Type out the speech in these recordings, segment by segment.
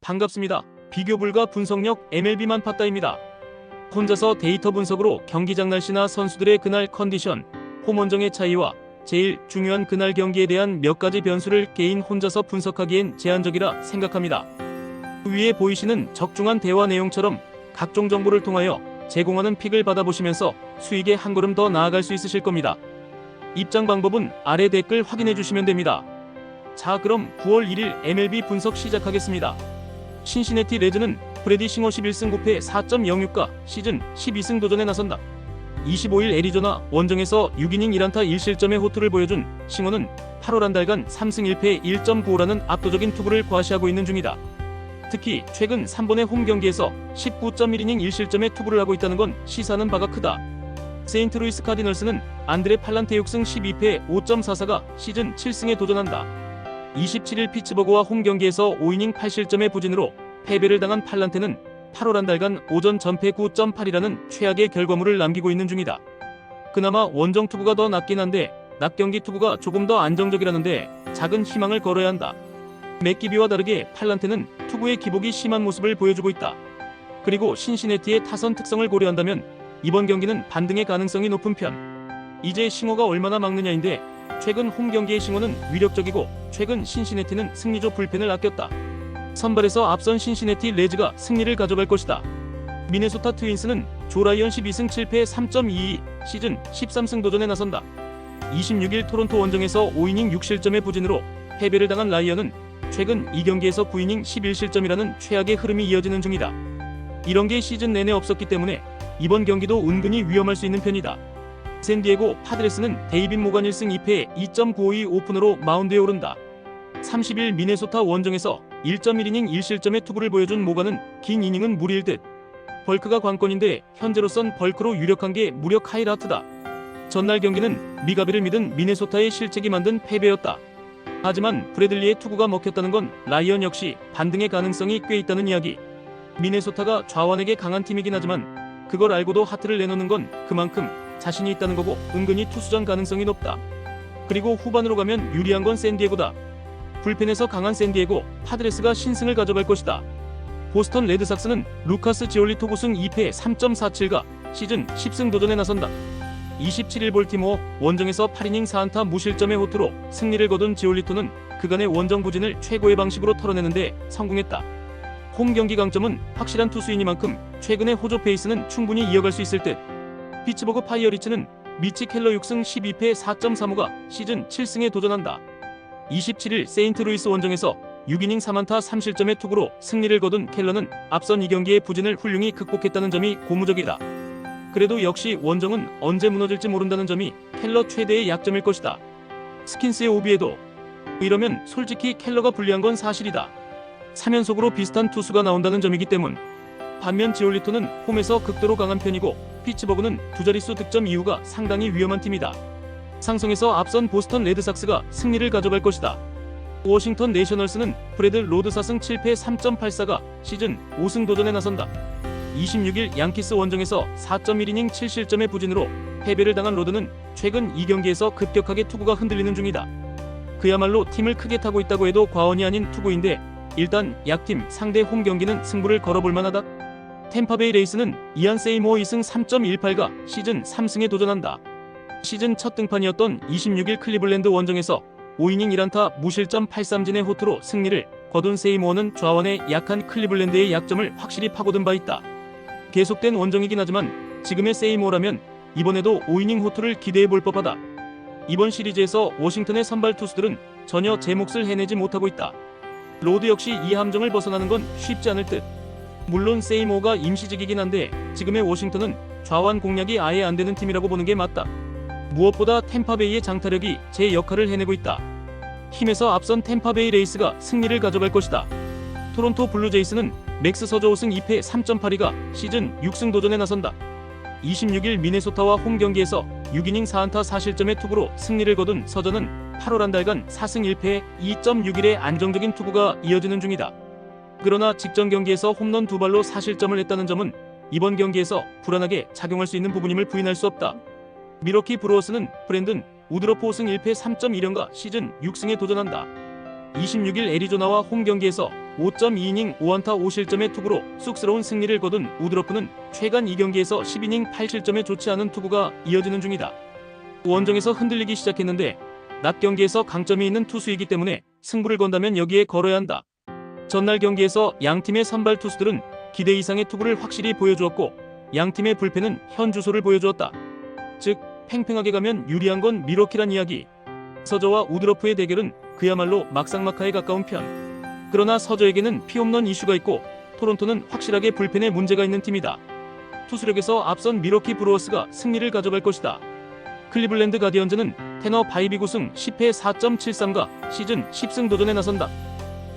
반갑습니다. 비교 불가 분석력 MLB만 팠다입니다. 혼자서 데이터 분석으로 경기장 날씨나 선수들의 그날 컨디션, 홈 원정의 차이와 제일 중요한 그날 경기에 대한 몇 가지 변수를 개인 혼자서 분석하기엔 제한적이라 생각합니다. 위에 보이시는 적중한 대화 내용처럼 각종 정보를 통하여 제공하는 픽을 받아보시면서 수익에 한 걸음 더 나아갈 수 있으실 겁니다. 입장 방법은 아래 댓글 확인해 주시면 됩니다. 자, 그럼 9월 1일 MLB 분석 시작하겠습니다. 신시내티 레즈는 브래디 싱어 11승 9패 4.06가 시즌 12승 도전에 나선다. 25일 애리조나 원정에서 6이닝 1안타 1실점의 호투를 보여준 싱어는 8월 한 달간 3승 1패 1.95라는 압도적인 투구를 과시하고 있는 중이다. 특히 최근 3번의 홈 경기에서 19.1이닝 1실점의 투구를 하고 있다는 건 시사하는 바가 크다. 세인트루이스 카디널스는 안드레 팔란테 6승 12패 5.44가 시즌 7승에 도전한다. 27일 피츠버그와 홈 경기에서 5이닝 8실점의 부진으로 패배를 당한 팔란테는 8월 한 달간 오전 전패 9.8이라는 최악의 결과물을 남기고 있는 중이다. 그나마 원정 투구가 더 낫긴 한데 낮 경기 투구가 조금 더 안정적이라는데 작은 희망을 걸어야 한다. 맥기비와 다르게 팔란테는 투구의 기복이 심한 모습을 보여주고 있다. 그리고 신시내티의 타선 특성을 고려한다면 이번 경기는 반등의 가능성이 높은 편. 이제 싱어가 얼마나 막느냐인데 최근 홈 경기의 싱어는 위력적이고 최근 신시내티는 승리조 불펜을 아꼈다. 선발에서 앞선 신시내티 레즈가 승리를 가져갈 것이다. 미네소타 트윈스는 조 라이언 12승 7패 3.22 시즌 13승 도전에 나선다. 26일 토론토 원정에서 5이닝 6실점의 부진으로 패배를 당한 라이언은 최근 2경기에서 9이닝 11실점이라는 최악의 흐름이 이어지는 중이다. 이런 게 시즌 내내 없었기 때문에 이번 경기도 은근히 위험할 수 있는 편이다. 샌디에고 파드레스는 데이빗 모간 1승 2패 2.952 오픈으로 마운드에 오른다. 30일 미네소타 원정에서 1.1이닝 1실점의 투구를 보여준 모간은 긴 이닝은 무리일 듯. 벌크가 관건인데 현재로선 벌크로 유력한 게 무려 카일 하트다. 전날 경기는 미가비를 믿은 미네소타의 실책이 만든 패배였다. 하지만 브래들리의 투구가 먹혔다는 건 라이언 역시 반등의 가능성이 꽤 있다는 이야기. 미네소타가 좌완에게 강한 팀이긴 하지만 그걸 알고도 하트를 내놓는 건 그만큼 자신이 있다는 거고 은근히 투수전 가능성이 높다. 그리고 후반으로 가면 유리한 건 샌디에고다. 불펜에서 강한 샌디에고 파드레스가 신승을 가져갈 것이다. 보스턴 레드삭스는 루카스 지올리토 9승 2패 3.47가 시즌 10승 도전에 나선다. 27일 볼티모어 원정에서 8이닝 4안타 무실점의 호투로 승리를 거둔 지올리토는 그간의 원정 부진을 최고의 방식으로 털어내는데 성공했다. 홈 경기 강점은 확실한 투수이니만큼 최근의 호조 페이스는 충분히 이어갈 수 있을 듯. 피츠버그 파이어리츠는 미치 켈러 6승 12패 4.35가 시즌 7승에 도전한다. 27일 세인트루이스 원정에서 6이닝 3안타 3실점의 투구로 승리를 거둔 켈러는 앞선 2경기의 부진을 훌륭히 극복했다는 점이 고무적이다. 그래도 역시 원정은 언제 무너질지 모른다는 점이 켈러 최대의 약점일 것이다. 스킨스의 오비에도 이러면 솔직히 켈러가 불리한 건 사실이다. 3연속으로 비슷한 투수가 나온다는 점이기 때문. 반면 지올리토는 홈에서 극도로 강한 편이고 피츠버그는 두 자릿수 득점 이후가 상당히 위험한 팀이다. 상성에서 앞선 보스턴 레드삭스가 승리를 가져갈 것이다. 워싱턴 내셔널스는 브래드 로드 4승 7패 3.84가 시즌 5승 도전에 나선다. 26일 양키스 원정에서 4.1이닝 7실점의 부진으로 패배를 당한 로드는 최근 2경기에서 급격하게 투구가 흔들리는 중이다. 그야말로 팀을 크게 타고 있다고 해도 과언이 아닌 투구인데 일단 약팀 상대 홈 경기는 승부를 걸어볼 만하다. 템파베이 레이스는 이안 세이모어 2승 3.18가 시즌 3승에 도전한다. 시즌 첫 등판이었던 26일 클리블랜드 원정에서 5이닝 1안타 무실점 8삼진의 호투로 승리를 거둔 세이모어는 좌완의 약한 클리블랜드의 약점을 확실히 파고든 바 있다. 계속된 원정이긴 하지만 지금의 세이모어라면 이번에도 5이닝 호투를 기대해볼 법하다. 이번 시리즈에서 워싱턴의 선발 투수들은 전혀 제 몫을 해내지 못하고 있다. 로드 역시 이 함정을 벗어나는 건 쉽지 않을 듯. 물론 세이모어가 임시직이긴 한데 지금의 워싱턴은 좌완 공략이 아예 안 되는 팀이라고 보는 게 맞다. 무엇보다 템파베이의 장타력이 제 역할을 해내고 있다. 힘에서 앞선 템파베이 레이스가 승리를 가져갈 것이다. 토론토 블루제이스는 맥스 서저 5승 2패 3.82가 시즌 6승 도전에 나선다. 26일 미네소타와 홈 경기에서 6이닝 4안타 4실점의 투구로 승리를 거둔 서저는 8월 한 달간 4승 1패 2.61의 안정적인 투구가 이어지는 중이다. 그러나 직전 경기에서 홈런 2발로 4실점을 했다는 점은 이번 경기에서 불안하게 작용할 수 있는 부분임을 부인할 수 없다. 미러키 브루어스는 브랜든 우드러프 5승 1패 3.1연가 시즌 6승에 도전한다. 26일 애리조나와 홈 경기에서 5.2이닝 5안타 5실점의 투구로 쑥스러운 승리를 거둔 우드러프는 최근 2경기에서 10이닝 8실점에 좋지 않은 투구가 이어지는 중이다. 원정에서 흔들리기 시작했는데 낮 경기에서 강점이 있는 투수이기 때문에 승부를 건다면 여기에 걸어야 한다. 전날 경기에서 양팀의 선발 투수들은 기대 이상의 투구를 확실히 보여주었고 양팀의 불펜은 현 주소를 보여주었다. 즉 팽팽하게 가면 유리한 건 밀워키란 이야기. 서저와 우드러프의 대결은 그야말로 막상막하에 가까운 편. 그러나 서저에게는 피홈런 이슈가 있고 토론토는 확실하게 불펜에 문제가 있는 팀이다. 투수력에서 앞선 밀워키 브루어스가 승리를 가져갈 것이다. 클리블랜드 가디언즈는 테너 바이비 9승 10패 4.73가 시즌 10승 도전에 나선다.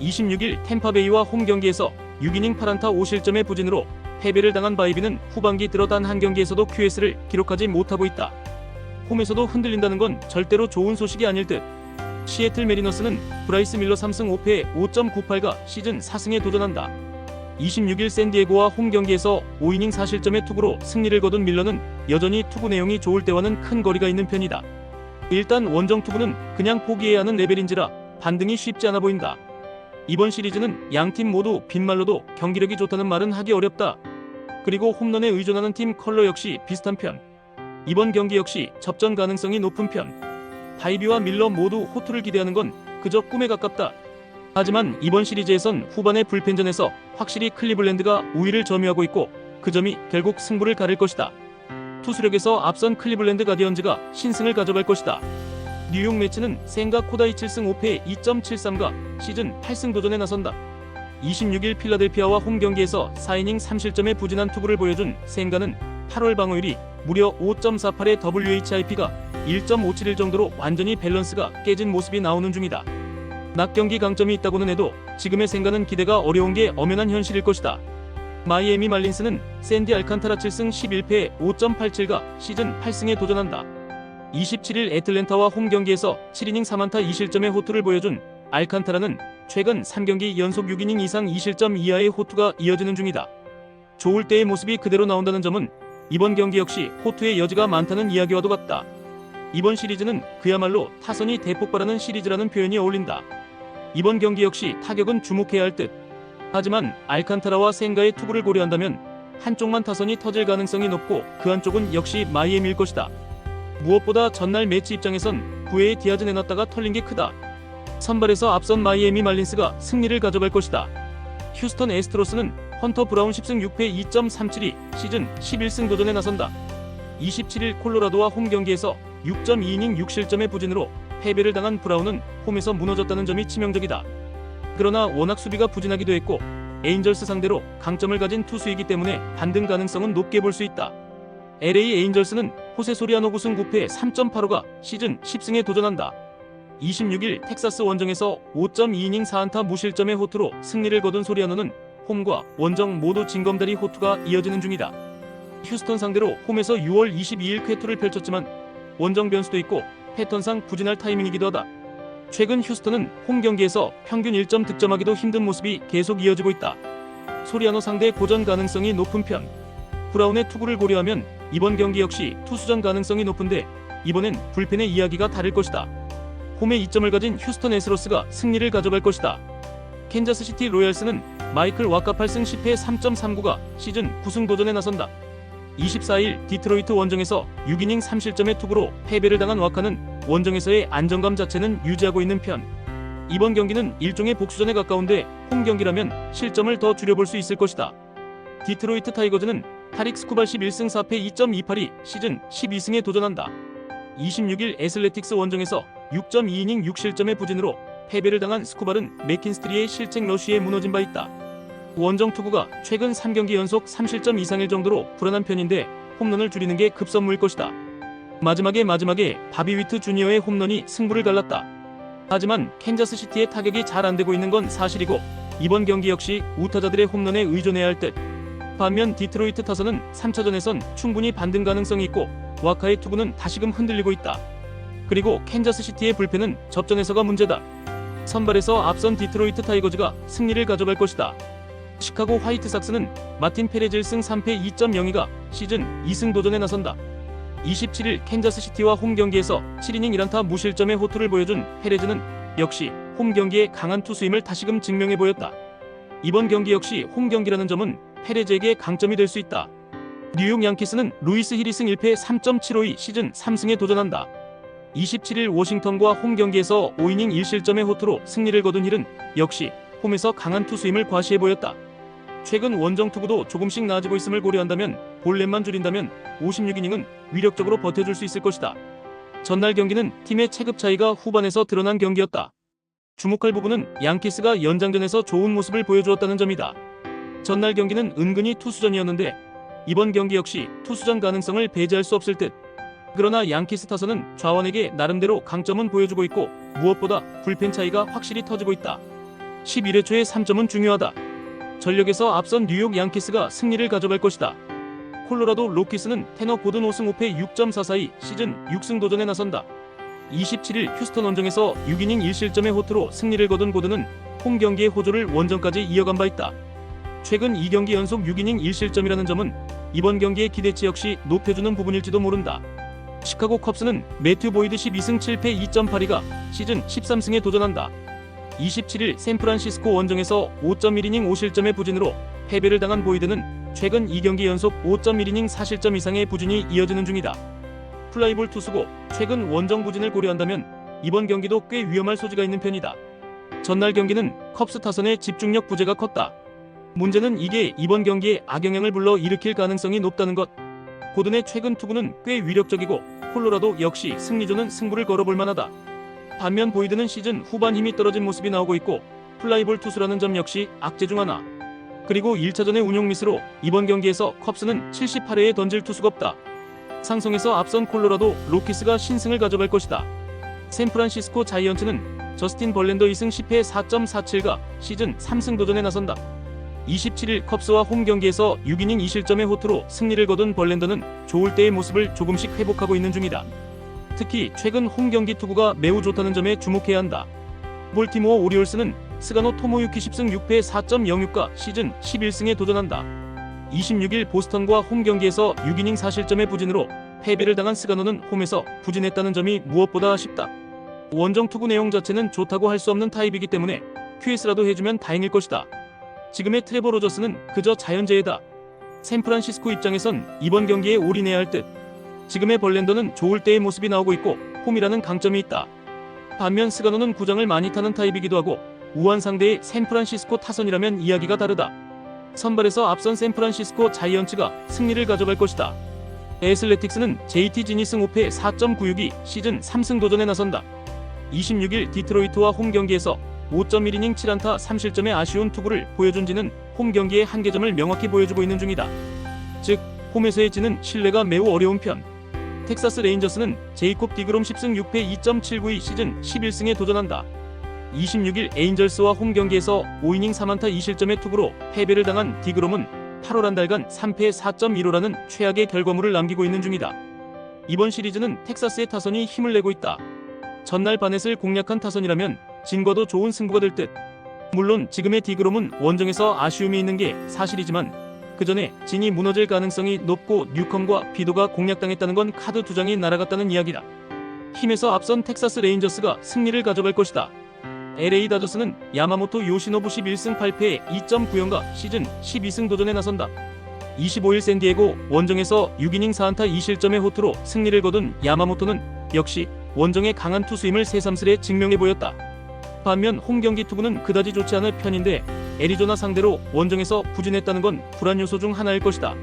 26일 템파베이와 홈 경기에서 6이닝 8안타 5실점의 부진으로 패배를 당한 바이비는 후반기 들어 단 한 경기에서도 QS를 기록하지 못하고 있다. 홈에서도 흔들린다는 건 절대로 좋은 소식이 아닐 듯. 시애틀 메리너스는 브라이스 밀러 3승 5패 5.98가 시즌 4승에 도전한다. 26일 샌디에고와 홈 경기에서 5이닝 4실점의 투구로 승리를 거둔 밀러는 여전히 투구 내용이 좋을 때와는 큰 거리가 있는 편이다. 일단 원정 투구는 그냥 포기해야 하는 레벨인지라 반등이 쉽지 않아 보인다. 이번 시리즈는 양팀 모두 빈말로도 경기력이 좋다는 말은 하기 어렵다. 그리고 홈런에 의존하는 팀 컬러 역시 비슷한 편. 이번 경기 역시 접전 가능성이 높은 편. 바이비와 밀러 모두 호투를 기대하는 건 그저 꿈에 가깝다. 하지만 이번 시리즈에선 후반의 불펜전에서 확실히 클리블랜드가 우위를 점유하고 있고 그 점이 결국 승부를 가릴 것이다. 투수력에서 앞선 클리블랜드 가디언즈가 신승을 가져갈 것이다. 뉴욕 매치는 생가 코다이 7승 5패 2.73가 시즌 8승 도전에 나선다. 26일 필라델피아와 홈 경기에서 4이닝 3실점의 부진한 투구를 보여준 생가는 8월 방어율이 무려 5.48의 WHIP가 1.571 정도로 완전히 밸런스가 깨진 모습이 나오는 중이다. 낮 경기 강점이 있다고는 해도 지금의 생가는 기대가 어려운 게 엄연한 현실일 것이다. 마이애미 말린스는 샌디 알칸타라 7승 11패 5.87가 시즌 8승에 도전한다. 27일 애틀랜타와 홈 경기에서 7이닝 3안타 2실점의 호투를 보여준 알칸타라는 최근 3경기 연속 6이닝 이상 2실점 이하의 호투가 이어지는 중이다. 좋을 때의 모습이 그대로 나온다는 점은 이번 경기 역시 호투의 여지가 많다는 이야기와도 같다. 이번 시리즈는 그야말로 타선이 대폭발하는 시리즈라는 표현이 어울린다. 이번 경기 역시 타격은 주목해야 할 듯. 하지만 알칸타라와 생가의 투구를 고려한다면 한쪽만 타선이 터질 가능성이 높고 그 한쪽은 역시 마이애미일 것이다. 무엇보다 전날 매치 입장에선 9회에 디아즈 내놨다가 털린 게 크다. 선발에서 앞선 마이애미 말린스가 승리를 가져갈 것이다. 휴스턴 애스트로스는 헌터 브라운 10승 6패 2.372 시즌 11승 도전에 나선다. 27일 콜로라도와 홈 경기에서 6.2이닝 6실점의 부진으로 패배를 당한 브라운은 홈에서 무너졌다는 점이 치명적이다. 그러나 워낙 수비가 부진하기도 했고 에인절스 상대로 강점을 가진 투수이기 때문에 반등 가능성은 높게 볼 수 있다. LA 에인절스는 호세 소리아노 9승 9패 3.85가 시즌 10승에 도전한다. 26일 텍사스 원정에서 5.2이닝 4안타 무실점의 호투로 승리를 거둔 소리아노는 홈과 원정 모두 징검다리 호투가 이어지는 중이다. 휴스턴 상대로 홈에서 6월 22일 쾌투를 펼쳤지만 원정 변수도 있고 패턴상 부진할 타이밍이기도 하다. 최근 휴스턴은 홈 경기에서 평균 1점 득점하기도 힘든 모습이 계속 이어지고 있다. 소리아노 상대 고전 가능성이 높은 편. 브라운의 투구를 고려하면 이번 경기 역시 투수전 가능성이 높은데 이번엔 불펜의 이야기가 다를 것이다. 홈에 이점을 가진 휴스턴 애스로스가 승리를 가져갈 것이다. 캔자스시티 로얄스는 마이클 와카 8승 10패 3.39가 시즌 9승 도전에 나선다. 24일 디트로이트 원정에서 6이닝 3실점의 투구로 패배를 당한 와카는 원정에서의 안정감 자체는 유지하고 있는 편. 이번 경기는 일종의 복수전에 가까운데 홈 경기라면 실점을 더 줄여볼 수 있을 것이다. 디트로이트 타이거즈는 타릭 스쿠발 11승 4패 2.28이 시즌 12승에 도전한다. 26일 애슬레틱스 원정에서 6.2이닝 6실점의 부진으로 패배를 당한 스쿠발은 맥킨스트리의 실책 러쉬에 무너진 바 있다. 원정 투구가 최근 3경기 연속 3실점 이상일 정도로 불안한 편인데 홈런을 줄이는 게 급선무일 것이다. 마지막에 바비 위트 주니어의 홈런이 승부를 갈랐다. 하지만 캔자스시티의 타격이 잘 안되고 있는 건 사실이고 이번 경기 역시 우타자들의 홈런에 의존해야 할 듯. 반면 디트로이트 타선은 3차전에선 충분히 반등 가능성이 있고 와카의 투구는 다시금 흔들리고 있다. 그리고 캔자스시티의 불펜은 접전에서가 문제다. 선발에서 앞선 디트로이트 타이거즈가 승리를 가져갈 것이다. 시카고 화이트삭스는 마틴 페레즈 1승 3패 2.02가 시즌 2승 도전에 나선다. 27일 캔자스시티와 홈 경기에서 7이닝 1안타 무실점의 호투를 보여준 페레즈는 역시 홈 경기에 강한 투수임을 다시금 증명해 보였다. 이번 경기 역시 홈 경기라는 점은 페레즈에게 강점이 될 수 있다. 뉴욕 양키스는 루이스 힐이 승 1패 3.752 시즌 3승에 도전한다. 27일 워싱턴과 홈 경기에서 5이닝 1실점의 호투로 승리를 거둔 힐은 역시 홈에서 강한 투수임을 과시해 보였다. 최근 원정 투구도 조금씩 나아지고 있음을 고려한다면 볼넷만 줄인다면 56이닝은 위력적으로 버텨줄 수 있을 것이다. 전날 경기는 팀의 체급 차이가 후반에서 드러난 경기였다. 주목할 부분은 양키스가 연장전에서 좋은 모습을 보여주었다는 점이다. 전날 경기는 은근히 투수전이었는데 이번 경기 역시 투수전 가능성을 배제할 수 없을 듯. 그러나 양키스 타선은 좌완에게 나름대로 강점은 보여주고 있고 무엇보다 불펜 차이가 확실히 터지고 있다. 11회 초의 3점은 중요하다. 전력에서 앞선 뉴욕 양키스가 승리를 가져갈 것이다. 콜로라도 로키스는 테너 고든 5승 5패 6.442 시즌 6승 도전에 나선다. 27일 휴스턴 원정에서 6이닝 1실점의 호투로 승리를 거둔 고든은 홈 경기의 호조를 원정까지 이어간 바 있다. 최근 2경기 연속 6이닝 1실점이라는 점은 이번 경기의 기대치 역시 높여주는 부분일지도 모른다. 시카고 컵스는 매튜 보이드 12승 7패 2.82가 시즌 13승에 도전한다. 27일 샌프란시스코 원정에서 5.1이닝 5실점의 부진으로 패배를 당한 보이드는 최근 2경기 연속 5.1이닝 4실점 이상의 부진이 이어지는 중이다. 플라이볼 투수고 최근 원정 부진을 고려한다면 이번 경기도 꽤 위험할 소지가 있는 편이다. 전날 경기는 컵스 타선의 집중력 부재가 컸다. 문제는 이게 이번 경기에 악영향을 불러 일으킬 가능성이 높다는 것. 고든의 최근 투구는 꽤 위력적이고 콜로라도 역시 승리조는 승부를 걸어볼 만하다. 반면 보이드는 시즌 후반 힘이 떨어진 모습이 나오고 있고 플라이볼 투수라는 점 역시 악재 중 하나. 그리고 1차전의 운용 미스로 이번 경기에서 컵스는 78회에 던질 투수가 없다. 상성에서 앞선 콜로라도 로키스가 신승을 가져갈 것이다. 샌프란시스코 자이언츠는 저스틴 벌랜더 2승 10패 4.47가 시즌 3승 도전에 나선다. 27일 컵스와 홈 경기에서 6이닝 2실점의 호투로 승리를 거둔 벌랜더는 좋을 때의 모습을 조금씩 회복하고 있는 중이다. 특히 최근 홈 경기 투구가 매우 좋다는 점에 주목해야 한다. 볼티모어 오리올스는 스가노 토모유키 10승 6패 4.06가 시즌 11승에 도전한다. 26일 보스턴과 홈 경기에서 6이닝 4실점의 부진으로 패배를 당한 스가노는 홈에서 부진했다는 점이 무엇보다 아쉽다. 원정 투구 내용 자체는 좋다고 할 수 없는 타입이기 때문에 QS라도 해주면 다행일 것이다. 지금의 트레버 로저스는 그저 자연재해다. 샌프란시스코 입장에선 이번 경기에 올인해야 할 듯. 지금의 벌랜더는 좋을 때의 모습이 나오고 있고 홈이라는 강점이 있다. 반면 스가노는 구장을 많이 타는 타입이기도 하고 우한 상대의 샌프란시스코 타선이라면 이야기가 다르다. 선발에서 앞선 샌프란시스코 자이언츠가 승리를 가져갈 것이다. 애슬레틱스는 JT 지니 승 5패 4.96이 시즌 3승 도전에 나선다. 26일 디트로이트와 홈 경기에서 5.1이닝 7안타 3실점의 아쉬운 투구를 보여준 지는 홈 경기의 한계점을 명확히 보여주고 있는 중이다. 즉, 홈에서의 지는 신뢰가 매우 어려운 편. 텍사스 레인저스는 제이콥 디그롬 10승 6패 2.792 시즌 11승에 도전한다. 26일 에인절스와 홈 경기에서 5이닝 3안타 2실점의 투구로 패배를 당한 디그롬은 8월 한 달간 3패 4.15라는 최악의 결과물을 남기고 있는 중이다. 이번 시리즈는 텍사스의 타선이 힘을 내고 있다. 전날 바넷을 공략한 타선이라면 진과도 좋은 승부가 될 듯. 물론 지금의 디그롬은 원정에서 아쉬움이 있는 게 사실이지만 그 전에 진이 무너질 가능성이 높고 뉴컴과 비도가 공략당했다는 건 카드 두 장이 날아갔다는 이야기다. 힘에서 앞선 텍사스 레인저스가 승리를 가져갈 것이다. LA 다저스는 야마모토 요시노부 11승 8패 2.90가 시즌 12승 도전에 나선다. 25일 샌디에고 원정에서 6이닝 4안타 2실점의 호투로 승리를 거둔 야마모토는 역시 원정의 강한 투수임을 새삼스레 증명해 보였다. 반면 홈 경기 투구는 그다지 좋지 않을 편인데 애리조나 상대로 원정에서 부진했다는 건 불안 요소 중 하나일 것이다.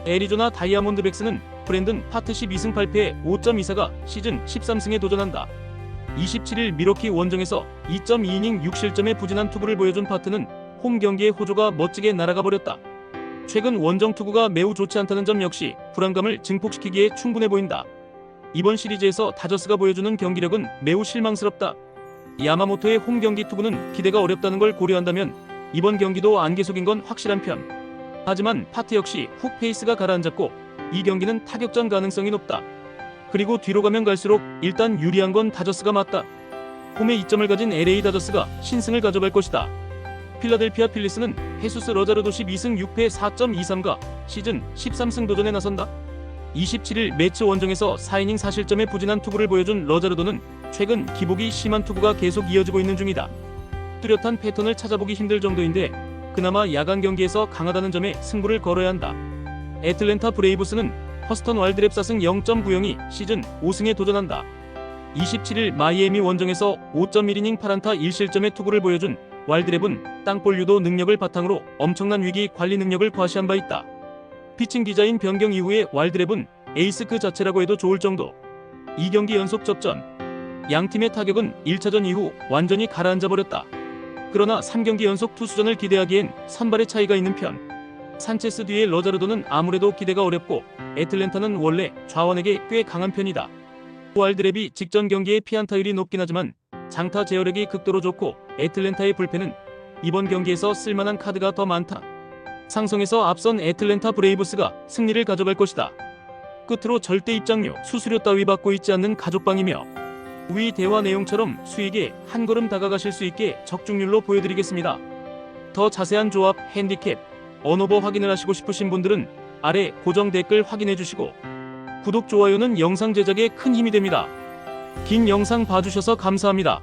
애리조나 다이아몬드백스는 브랜든 파트 12승 8패 5.24가 시즌 13승에 도전한다. 27일 미러키 원정에서 2.2이닝 6실점의 부진한 투구를 보여준 파트는 홈 경기의 호조가 멋지게 날아가 버렸다. 최근 원정 투구가 매우 좋지 않다는 점 역시 불안감을 증폭시키기에 충분해 보인다. 이번 시리즈에서 다저스가 보여주는 경기력은 매우 실망스럽다. 야마모토의 홈 경기 투구는 기대가 어렵다는 걸 고려한다면 이번 경기도 안개 속인 건 확실한 편. 하지만 파트 역시 훅 페이스가 가라앉았고 이 경기는 타격전 가능성이 높다. 그리고 뒤로 가면 갈수록 일단 유리한 건 다저스가 맞다. 홈에 이점을 가진 LA 다저스가 신승을 가져갈 것이다. 필라델피아 필리스는 헤수스 러자르도 12승 6패 4.23가 시즌 13승 도전에 나선다. 27일 매츠 원정에서 4이닝 4실점의 부진한 투구를 보여준 러자르도는 최근 기복이 심한 투구가 계속 이어지고 있는 중이다. 뚜렷한 패턴을 찾아보기 힘들 정도인데 그나마 야간 경기에서 강하다는 점에 승부를 걸어야 한다. 애틀랜타 브레이브스는 허스턴 와일드랩 4승 0.90이 시즌 5승에 도전한다. 27일 마이애미 원정에서 5.1이닝 8안타 1실점의 투구를 보여준 와일드랩은 땅볼 유도 능력을 바탕으로 엄청난 위기 관리 능력을 과시한 바 있다. 피칭 디자인 변경 이후에 와일드랩은 에이스 그 자체라고 해도 좋을 정도. 2경기 연속 접전. 양팀의 타격은 1차전 이후 완전히 가라앉아 버렸다. 그러나 3경기 연속 투수전을 기대하기엔 선발의 차이가 있는 편. 산체스 뒤에 러자르도는 아무래도 기대가 어렵고 애틀랜타는 원래 좌완에게 꽤 강한 편이다. 와일드랩이 직전 경기에 피안타율이 높긴 하지만 장타 제어력이 극도로 좋고 애틀랜타의 불펜은 이번 경기에서 쓸만한 카드가 더 많다. 상성에서 앞선 애틀랜타 브레이브스가 승리를 가져갈 것이다. 끝으로 절대 입장료, 수수료 따위 받고 있지 않는 가족방이며 위 대화 내용처럼 수익에 한 걸음 다가가실 수 있게 적중률로 보여드리겠습니다. 더 자세한 조합, 핸디캡, 언오버 확인을 하시고 싶으신 분들은 아래 고정 댓글 확인해 주시고 구독, 좋아요는 영상 제작에 큰 힘이 됩니다. 긴 영상 봐주셔서 감사합니다.